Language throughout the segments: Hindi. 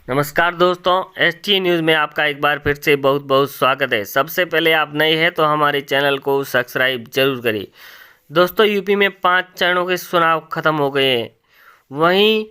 नमस्कार दोस्तों, ST न्यूज़ में आपका एक बार फिर से बहुत बहुत स्वागत है। सबसे पहले आप नए हैं तो हमारे चैनल को सब्सक्राइब जरूर करिए। दोस्तों, यूपी में 5 चरणों के चुनाव खत्म हो गए हैं। वहीं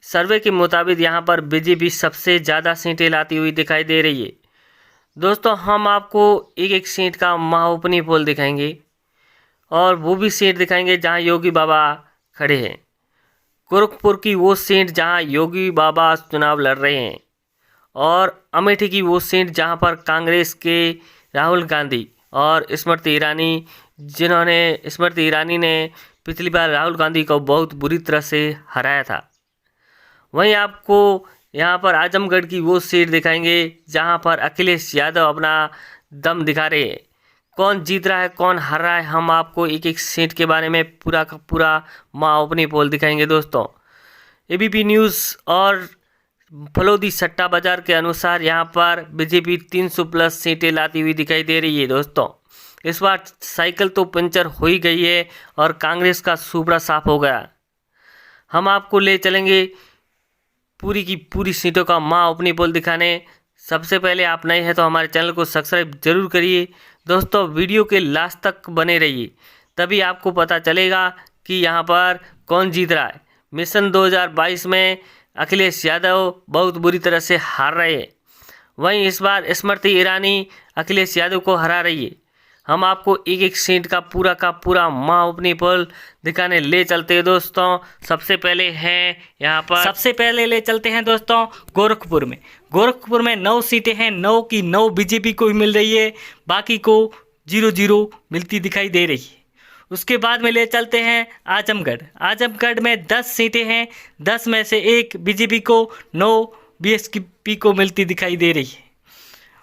सर्वे के मुताबिक यहां पर बीजेपी सबसे ज़्यादा सीटें लाती हुई दिखाई दे रही है। दोस्तों, हम आपको एक एक सीट का महाओपनी पोल दिखाएंगे और वो भी सीट दिखाएंगे जहां योगी बाबा खड़े हैं। गोरखपुर की वो सीट जहां योगी बाबा चुनाव लड़ रहे हैं और अमेठी की वो सीट जहां पर कांग्रेस के राहुल गांधी और स्मृति ईरानी ने पिछली बार राहुल गांधी को बहुत बुरी तरह से हराया था। वहीं आपको यहां पर आजमगढ़ की वो सीट दिखाएंगे जहां पर अखिलेश यादव अपना दम दिखा रहे हैं। कौन जीत रहा है, कौन हार रहा है, हम आपको एक एक सीट के बारे में पूरा का पूरा महाओपनी पोल दिखाएंगे। दोस्तों, ABP न्यूज़ और फलोदी सट्टा बाजार के अनुसार यहाँ पर बीजेपी 300 प्लस सीटें लाती हुई दिखाई दे रही है। दोस्तों, इस बार साइकिल तो पंचर हो ही गई है और कांग्रेस का सुपड़ा साफ हो गया। हम आपको ले चलेंगे पूरी की पूरी सीटों का महाओपनी पोल दिखाने। सबसे पहले आप नए हैं तो हमारे चैनल को सब्सक्राइब जरूर करिए। दोस्तों, वीडियो के लास्ट तक बने रहिए, तभी आपको पता चलेगा कि यहाँ पर कौन जीत रहा है। मिशन 2022 में अखिलेश यादव बहुत बुरी तरह से हार रहे हैं। वहीं इस बार स्मृति ईरानी अखिलेश यादव को हरा रही है। हम आपको एक एक सीट का पूरा महाओपनी पोल दिखाने ले चलते हैं। दोस्तों, सबसे पहले ले चलते हैं दोस्तों गोरखपुर में 9 सीटें हैं। 9 की 9 बीजेपी को ही मिल रही है, बाकी को 0-0 मिलती दिखाई दे रही है। उसके बाद में ले चलते हैं आजमगढ़ में 10 सीटें हैं। 10 में से 1 बीजेपी को, 9 BSP को मिलती दिखाई दे रही है।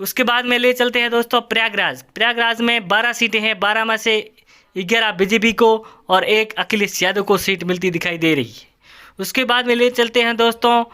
उसके बाद में ले चलते हैं दोस्तों प्रयागराज में 12 सीटें हैं। 12 में से 11 बीजेपी को और 1 अखिलेश यादव को सीट मिलती दिखाई दे रही है। उसके बाद में ले चलते हैं दोस्तों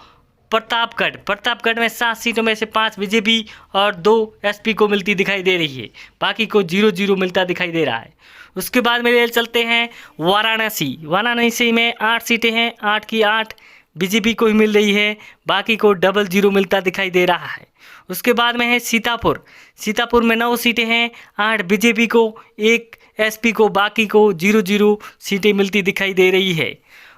प्रतापगढ़ में 7 सीटों में से 5 बीजेपी और 2 SP को मिलती दिखाई दे रही है, बाकी को 0-0 मिलता दिखाई दे रहा है। उसके बाद में ले चलते हैं वाराणसी में 8 सीटें हैं। 8 की 8 बीजेपी को ही मिल रही है, बाकी को 0-0 मिलता दिखाई दे रहा है। उसके बाद में है सीतापुर में 9 सीटें हैं। 8 बीजेपी को, 1 SP को, बाकी को 0-0 सीटें मिलती दिखाई दे रही है।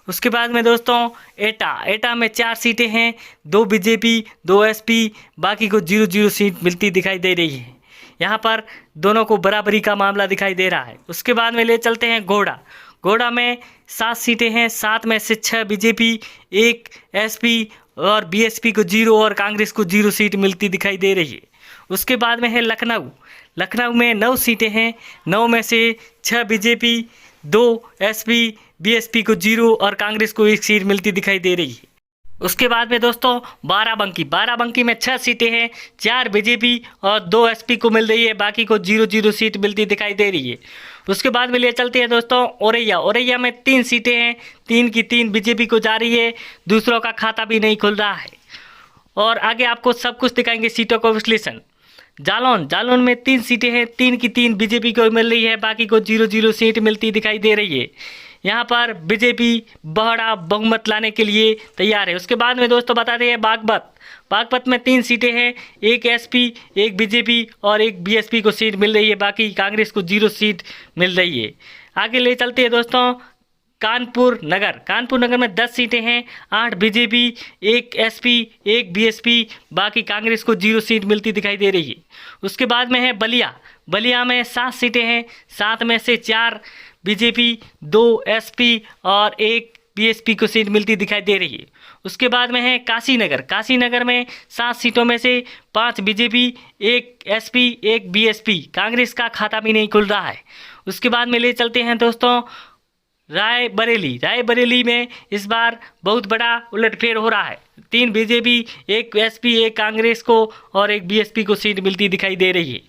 उसके बाद में दोस्तों एटा में 4 सीटें हैं। 2 बीजेपी, 2 SP, बाकी को 0-0 सीट मिलती दिखाई दे रही है। यहाँ पर दोनों को बराबरी का मामला दिखाई दे रहा है। उसके बाद में ले चलते हैं घोड़ा में 7 सीटें हैं। 7 में से 6 बीजेपी, 1 SP और BSP को 0 और कांग्रेस को 0 सीट मिलती दिखाई दे रही है। उसके बाद में है लखनऊ में 9 सीटें हैं। 9 में से 6 बीजेपी, 2 SP, BSP को 0 और कांग्रेस को 1 सीट मिलती दिखाई दे रही है। उसके बाद में दोस्तों बाराबंकी में 6 सीटें हैं। 4 बीजेपी और 2 SP को मिल रही है, बाकी को 0-0 सीट मिलती दिखाई दे रही है। उसके बाद में ले चलते हैं दोस्तों औरैया में 3 सीटें हैं। 3 की 3 बीजेपी को जा रही है, दूसरों का खाता भी नहीं खुल रहा है। और आगे आपको सब कुछ दिखाएंगे सीटों का विश्लेषण। जालौन में 3 सीटें हैं। 3 की 3 बीजेपी को मिल रही है, बाकी को 0-0 सीट मिलती दिखाई दे रही है। यहाँ पर बीजेपी बड़ा बहुमत लाने के लिए तैयार है। उसके बाद में दोस्तों बता दें बागपत में 3 सीटें हैं। 1 SP, 1 बीजेपी और 1 BSP को सीट मिल रही है, बाकी कांग्रेस को 0 सीट मिल रही है। आगे ले चलते हैं दोस्तों कानपुर नगर में 10 सीटें हैं। 8 बीजेपी, 1 SP, 1 BSP, बाकी कांग्रेस को 0 सीट मिलती दिखाई दे रही है। उसके बाद में है बलिया में 7 सीटें हैं। 7 में से 4 बीजेपी, 2 SP और 1 BSP को सीट मिलती दिखाई दे रही है। उसके बाद में है काशीनगर में 7 सीटों में से 5 बीजेपी, 1 SP, 1 BSP, कांग्रेस का खाता भी नहीं खुल रहा है। उसके बाद में ले चलते हैं दोस्तों रायबरेली में इस बार बहुत बड़ा उलटफेर हो रहा है। 3 बीजेपी, 1 SP, 1 कांग्रेस को और 1 BSP को सीट मिलती दिखाई दे रही है।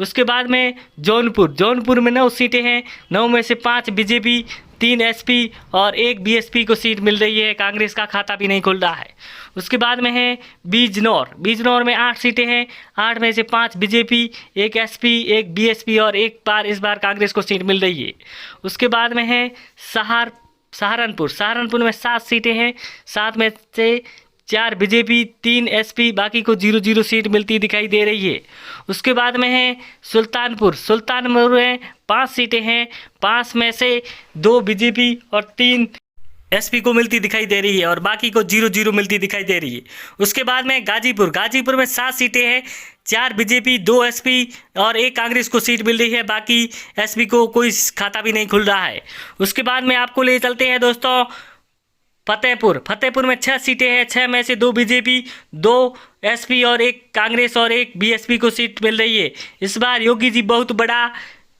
उसके बाद में जौनपुर में 9 सीटें हैं। 9 में से 5 बीजेपी, 3 SP और 1 BSP को सीट मिल रही है, कांग्रेस का खाता भी नहीं खुल रहा है। उसके बाद में है बिजनौर में 8 सीटें हैं। 8 में से 5 बीजेपी, 1 SP, 1 BSP और इस बार कांग्रेस को सीट मिल रही है। उसके बाद में है सहारनपुर में 7 सीटें हैं। 7 में से 4 बीजेपी, 3 एसपी, बाकी को 0-0 सीट मिलती दिखाई दे रही है। उसके बाद में है सुल्तानपुर में 5 सीटें हैं, 5 में से 2 बीजेपी और 3 एसपी को मिलती दिखाई दे रही है और बाकी को 0-0 मिलती दिखाई दे रही है। उसके बाद में गाजीपुर में 7 सीटें हैं, 4 बीजेपी, 2 एसपी और 1 कांग्रेस को सीट मिल रही है, बाकी एसपी को कोई खाता भी नहीं खुल रहा है। उसके बाद में आपको ले चलते हैं दोस्तों फतेहपुर में 6 सीटें हैं, 6 में से 2 बीजेपी, 2 एसपी और 1 कांग्रेस और 1 बीएसपी को सीट मिल रही है। इस बार योगी जी बहुत बड़ा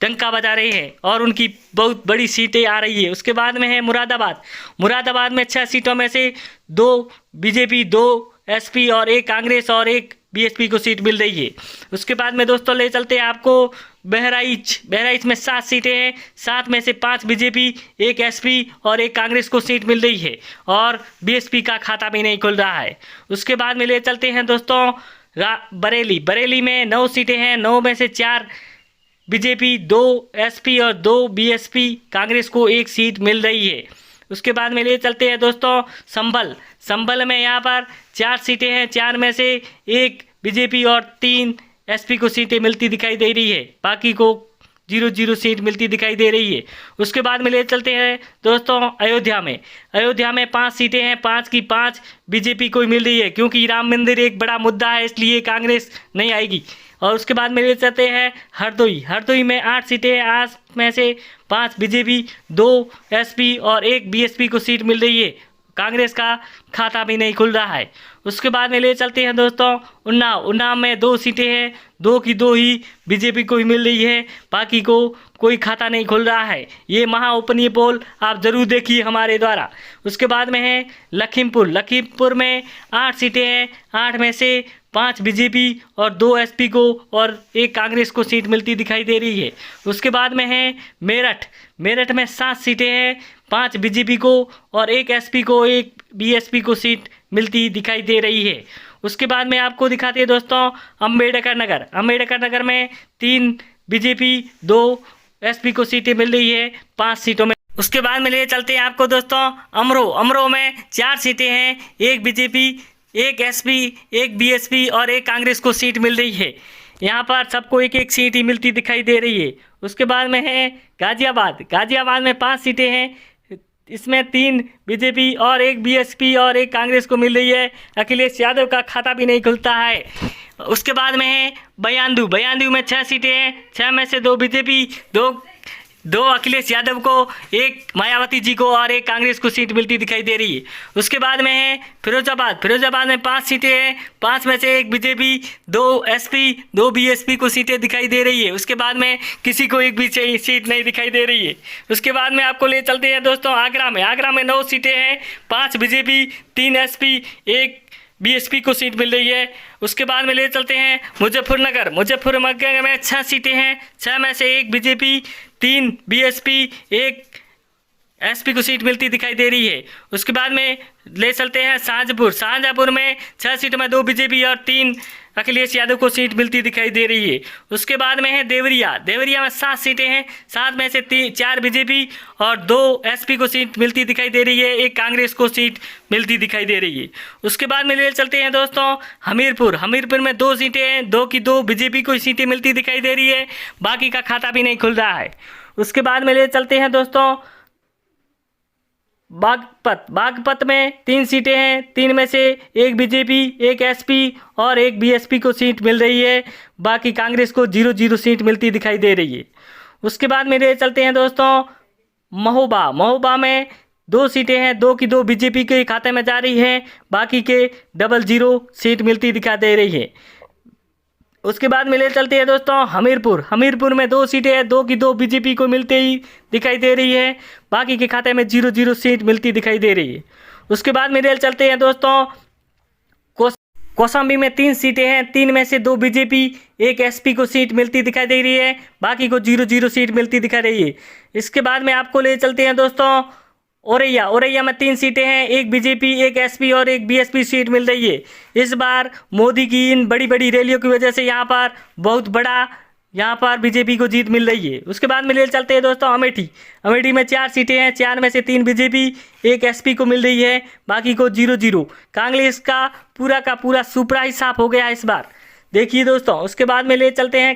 डंका बजा रहे हैं और उनकी बहुत बड़ी सीटें आ रही है। उसके बाद में है मुरादाबाद में 6 सीटों में से 2 बीजेपी, 2 एसपी और 1 कांग्रेस और 1 बीएसपी को सीट मिल रही है। उसके बाद में दोस्तों ले चलते हैं आपको बहराइच में 7 सीटें हैं, 7 में से 5 बीजेपी, 1 एसपी और 1 कांग्रेस को सीट मिल रही है और बीएसपी का खाता भी नहीं खुल रहा है। उसके बाद में ले चलते हैं दोस्तों बरेली में 9 सीटें हैं, 9 में से 4 बीजेपी, 2 एसपी और 2 बीएसपी, कांग्रेस को 1 सीट मिल रही है। उसके बाद में ले चलते हैं दोस्तों संभल में यहाँ पर 4 सीटें हैं, 4 में से 1 बीजेपी और 3 एसपी को सीटें मिलती दिखाई दे रही है, बाकी को 0-0 सीट मिलती दिखाई दे रही है। उसके बाद में ले चलते हैं दोस्तों अयोध्या में 5 सीटें हैं, 5 की 5 बीजेपी को मिल रही है, क्योंकि राम मंदिर एक बड़ा मुद्दा है, इसलिए कांग्रेस नहीं आएगी। और उसके बाद में ले चलते हैं हरदोई में 8 सीटें हैं, 8 में से 5 बीजेपी, 2 एसपी और 1 बीएसपी को सीट मिल रही है, कांग्रेस का खाता भी नहीं खुल रहा है। उसके बाद में ले चलते हैं दोस्तों उन्नाव में 2 सीटें हैं, 2 की 2 ही बीजेपी को ही मिल रही है, बाकी को कोई खाता नहीं खुल रहा है। ये महा ओपन पोल आप ज़रूर देखिए हमारे द्वारा। उसके बाद में है लखीमपुर में 8 सीटें हैं, 8 में से 5 बीजेपी और 2 एसपी को और 1 कांग्रेस को सीट मिलती दिखाई दे रही है। उसके बाद में है मेरठ में 7 सीटें हैं, 5 बीजेपी को और 1 एसपी को, 1 बीएसपी को सीट मिलती दिखाई दे रही है। उसके बाद में आपको दिखाते हैं दोस्तों अम्बेडकर नगर में 3 बीजेपी, 2 एसपी को सीटें मिल रही है 5 सीटों में। उसके बाद में ले चलते हैं आपको दोस्तों अमरो में 4 सीटें हैं, 1 बीजेपी, 1 एसपी, 1 बीएसपी और 1 कांग्रेस को सीट मिल रही है। यहाँ पर सबको 1-1 सीट ही मिलती दिखाई दे रही है। उसके बाद में है गाजियाबाद में 5 सीटें हैं, इसमें 3 बीजेपी और 1 बीएसपी और 1 कांग्रेस को मिल रही है, अखिलेश यादव का खाता भी नहीं खुलता है। उसके बाद में है बयानदू में 6 सीटें हैं, 6 में से 2 बीजेपी, 2 अखिलेश यादव को, 1 मायावती जी को और 1 कांग्रेस को सीट मिलती दिखाई दे रही है। उसके बाद में है फिरोजाबाद में 5 सीटें हैं, 5 में से 1 बीजेपी, 2 एसपी, 2 बीएसपी को सीटें दिखाई दे रही है। उसके बाद में किसी को एक भी सीट नहीं दिखाई दे रही है। उसके बाद में आपको ले चलते हैं दोस्तों आगरा में 9 सीटें हैं, 5 बीजेपी, 3 एसपी, 1 बीएसपी को सीट मिल रही है। उसके बाद में ले चलते हैं मुजफ्फरनगर में 6 सीटें हैं, 6 में से 1 बीजेपी, 3 बीएसपी, 1 एसपी को सीट मिलती दिखाई दे रही है। उसके बाद में ले चलते हैं शाहजहाँपुर में 6 सीटों में 2 बीजेपी और 3 अखिलेश यादव को सीट मिलती दिखाई दे रही है। उसके बाद में है देवरिया में 7 सीटें हैं, 7 में से 4 बीजेपी और 2 एसपी को सीट मिलती दिखाई दे रही है, 1 कांग्रेस को सीट मिलती दिखाई दे रही है। उसके बाद में ले चलते हैं दोस्तों हमीरपुर में 2 सीटें हैं, 2 की 2 बीजेपी को सीटें मिलती दिखाई दे रही है, बाकी का खाता भी नहीं खुल रहा है। उसके बाद में ले चलते हैं दोस्तों बागपत में 3 सीटें हैं, 3 में से 1 बीजेपी, 1 एसपी और 1 बीएसपी को सीट मिल रही है, बाकी कांग्रेस को 0-0 सीट मिलती दिखाई दे रही है। उसके बाद में ले चलते हैं दोस्तों महोबा में 2 सीटें हैं, 2 की 2 बीजेपी के खाते में जा रही है, बाकी के 0-0 सीट मिलती दिखाई दे रही है। उसके बाद में ले चलते हैं दोस्तों हमीरपुर में 2 सीटें हैं, 2 की 2 बीजेपी को मिलते ही दिखाई दे रही है, बाकी के खाते में 0-0 सीट मिलती दिखाई दे रही है। उसके बाद में ले चलते हैं दोस्तों कौशाम्बी में 3 सीटें हैं, 3 में से 2 बीजेपी, 1 एसपी को सीट मिलती दिखाई दे रही है, बाकी को 0-0 सीट मिलती दिखाई रही है। इसके बाद में आपको ले चलते हैं दोस्तों औरैया में 3 सीटें हैं, 1 बीजेपी, 1 एसपी और 1 बीएसपी सीट मिल रही है। इस बार मोदी की इन बड़ी बड़ी रैलियों की वजह से यहाँ पर बहुत बड़ा यहाँ पर बीजेपी को जीत मिल रही है। उसके बाद में ले चलते हैं दोस्तों अमेठी। अमेठी में 4 सीटें हैं, 4 में से 3 बीजेपी, 1 एसपी को मिल रही है, बाकी को 0-0। कांग्रेस का पूरा सुपड़ा ही साफ हो गया इस बार, देखिए दोस्तों। उसके बाद में ले चलते हैं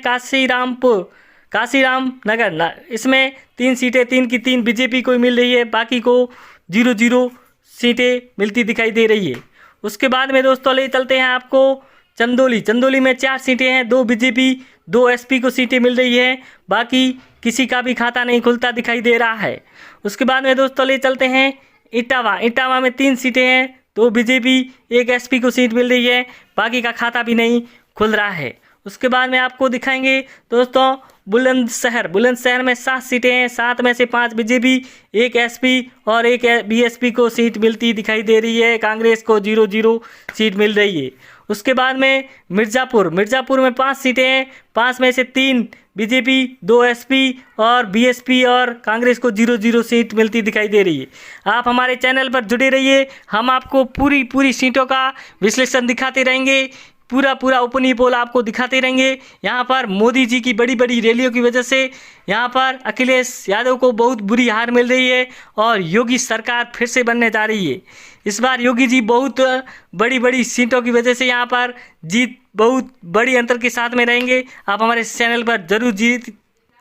काशीराम नगर। इसमें 3 सीटें, 3 की 3 बीजेपी को मिल रही है, बाकी को 0-0 सीटें मिलती दिखाई दे रही है। उसके बाद में दोस्तों ले चलते हैं आपको चंदौली में 4 सीटें हैं, 2 बीजेपी, 2 एसपी को सीटें मिल रही है, बाकी किसी का भी खाता नहीं खुलता दिखाई दे रहा है। उसके बाद में दोस्तों ले चलते हैं इटावा में 3 सीटें हैं, 2 बीजेपी, 1 एसपी को सीट मिल रही है, बाकी का खाता भी नहीं खुल रहा है। उसके बाद में आपको दिखाएंगे दोस्तों बुलंदशहर में 7 सीटें हैं, 7 में से 5 बीजेपी, 1 एसपी और 1 बीएसपी को सीट मिलती दिखाई दे रही है। कांग्रेस को 0-0 सीट मिल रही है। उसके बाद में मिर्ज़ापुर में 5 सीटें हैं, 5 में से 3 बीजेपी, 2 एसपी और बीएसपी और कांग्रेस को 0-0 सीट मिलती दिखाई दे रही है। आप हमारे चैनल पर जुड़े रहिए, हम आपको पूरी सीटों का विश्लेषण दिखाते रहेंगे, पूरा ओपन पोल आपको दिखाते रहेंगे। यहाँ पर मोदी जी की बड़ी रैलियों की वजह से यहाँ पर अखिलेश यादव को बहुत बुरी हार मिल रही है और योगी सरकार फिर से बनने जा रही है। इस बार योगी जी बहुत बड़ी सीटों की वजह से यहाँ पर जीत बहुत बड़ी अंतर के साथ में रहेंगे। आप हमारे चैनल पर जरूर